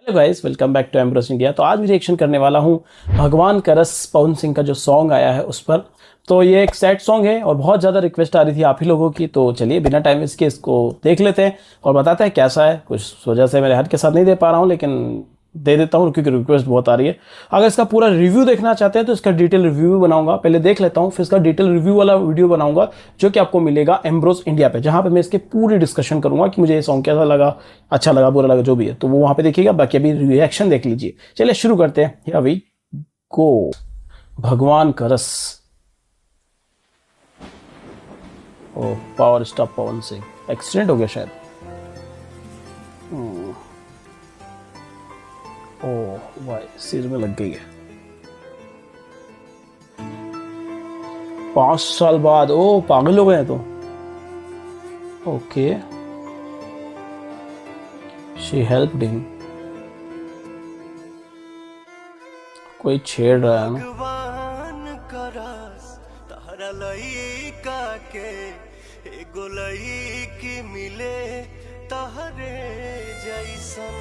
Hello guys, welcome back to Ambrose India. तो आज मैं रिएक्शन करने वाला हूँ भगवान का रस, पवन सिंह का जो सॉन्ग आया है उस पर। तो ये एक सैड सॉन्ग है और बहुत ज़्यादा रिक्वेस्ट आ रही थी आप ही लोगों की। तो चलिए बिना टाइम वेस्ट के इसको देख लेते हैं और बताते हैं कैसा है। कुछ वजह से मेरे हद के साथ नहीं दे पा रहा हूँ, लेकिन दे देता हूँ क्योंकि रिक्वेस्ट बहुत आ रही है। अगर इसका पूरा रिव्यू देखना चाहते हैं तो इसका डिटेल रिव्यू भी बनाऊंगा, पहले देख लेता हूँ, फिर इसका डिटेल रिव्यू वाला वीडियो बनाऊंगा जो कि आपको मिलेगा एम्ब्रोस इंडिया पे, जहाँ पे मैं इसके पूरी डिस्कशन करूंगा कि मुझे ये सॉन्ग कैसा लगा, अच्छा लगा, बुरा लगा, जो भी है तो वो वहाँ पे देखिएगा। बाकी अभी रिएक्शन देख लीजिए। चलिए शुरू करते हैं। अभी गो। भगवान का रस। ओ, power star Pawan Singh accident हो गया शायद। ओह भाई, सिर में लग गई है। 5 साल बाद। ओ, पागल हो गए हैं तो। Okay, she helped him. कोई छेड़ रहा है ना। भगवान का रस तहरा लइका के एगो लइकी मिले तहरे जैसन।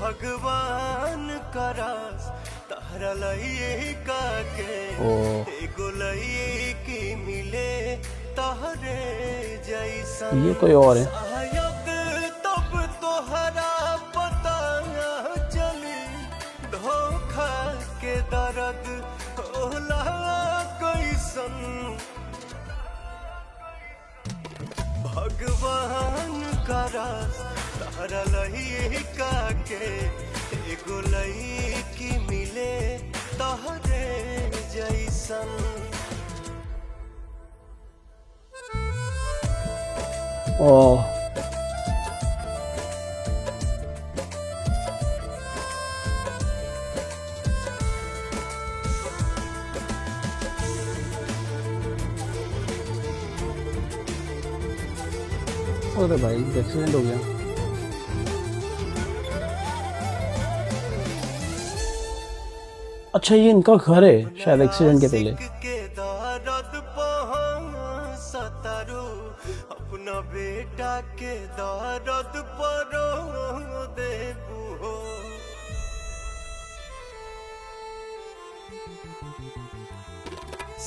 भगवान का रस तहरा लइका के एगो लइकी मिले तहरे जैसन। ये कोई और है। शायद तब तोहरा पता चली धोखा के दर्द होला कैसन। भगवान का रस तहरा लइका के एगो लइकी मिले तहरे जैसन। ओह, अरे भाई एक्सीडेंट हो गया। अच्छा, ये इनका घर है शायद एक्सीडेंट के पहले। के दर्द सतारू अपना बेटा के दर्द परो देबू हो।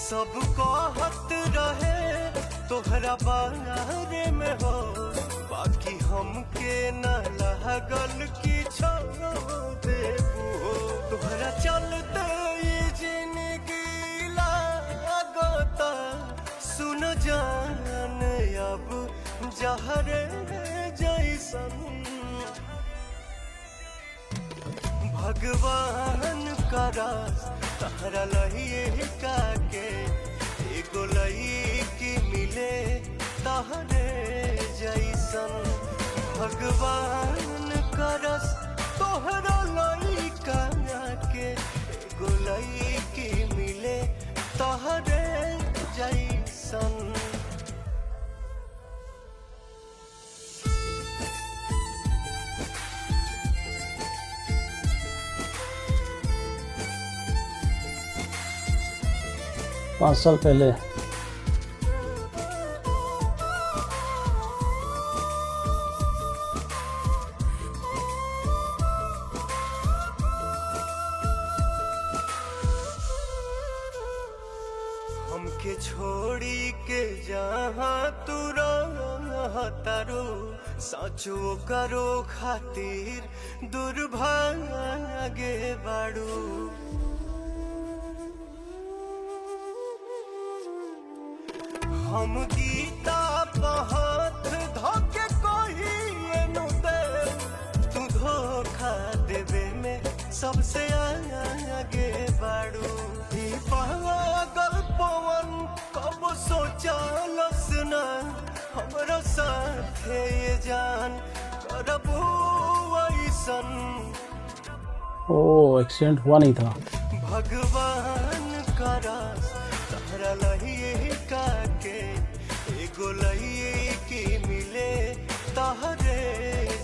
सब कहत रहे तोहरा बारे में हो, बाकी हमके न लागल कि छोड़ देबू हो। तोहरा चलते ये जिंदगी लागता सुन जान अब जहर जैसन। भगवान का रस तहरा लइका के एगो लइकी मिले तहरे जैसन। भगवान का रस तोहरा लइका के एगो लइकी मिले तहरे जैसन। 5 साल पहले। हमके छोड़ी के जहाँ तू रहतारू साचो करो खातिर दुर्भाग्य बाड़ू। हम गीता पहाथ धोके कोही एनु दे, तू धोखा देवे में सबसे आगे बाड़ू। पागल पवन कब सोचलस न हमरा साथे ये जान करबू ऐसन। ओ, एक्सीडेंट हुआ नहीं था। भगवान का रस तहरा लइका के एगो लइकी मिले तहरे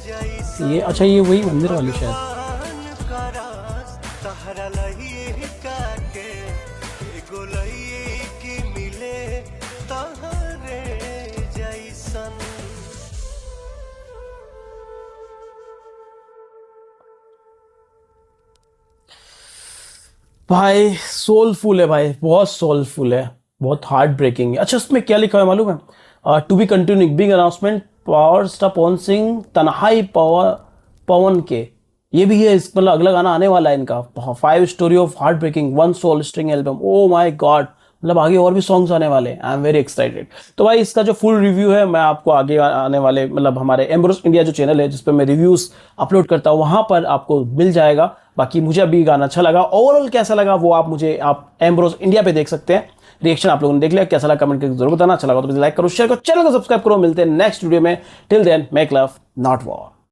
जैसन। ये अच्छा, ये वही मंदिर वाली शायद। भगवान का रस तहरा लइका के एगो लइकी मिले तहरे जैसन। भाई सोलफुल है भाई, बहुत सोलफुल है, बहुत हार्ट ब्रेकिंग है। अच्छा इसमें क्या लिखा है मालूम है? To be continue big announcement power star Pawan Singh तन्हाई पावर पवन के, ये भी है मतलब अगला गाना आने वाला है इनका। 5 story of heart breaking 1 soul string album, oh my god, मतलब आगे और भी सॉन्ग्स आने वाले हैं। I am very excited. तो भाई इसका जो फुल रिव्यू है मैं आपको आगे आने वाले मतलब हमारे एम्ब्रोस इंडिया जो चैनल है जिस पर मैं रिव्यूज अपलोड करता हूँ वहां पर आपको मिल जाएगा। बाकी मुझे अभी गाना अच्छा लगा, ओवरऑल कैसा लगा वो आप एम्ब्रोस इंडिया पे देख सकते हैं। रिएक्शन आप लोगों ने देख लिया, कैसा लगा कमेंट करके जरूर बताना। अच्छा लगा तो लाइक करो, शेयर करो, चैनल को सब्सक्राइब करो। मिलते हैं नेक्स्ट वीडियो में। Till then make love not war.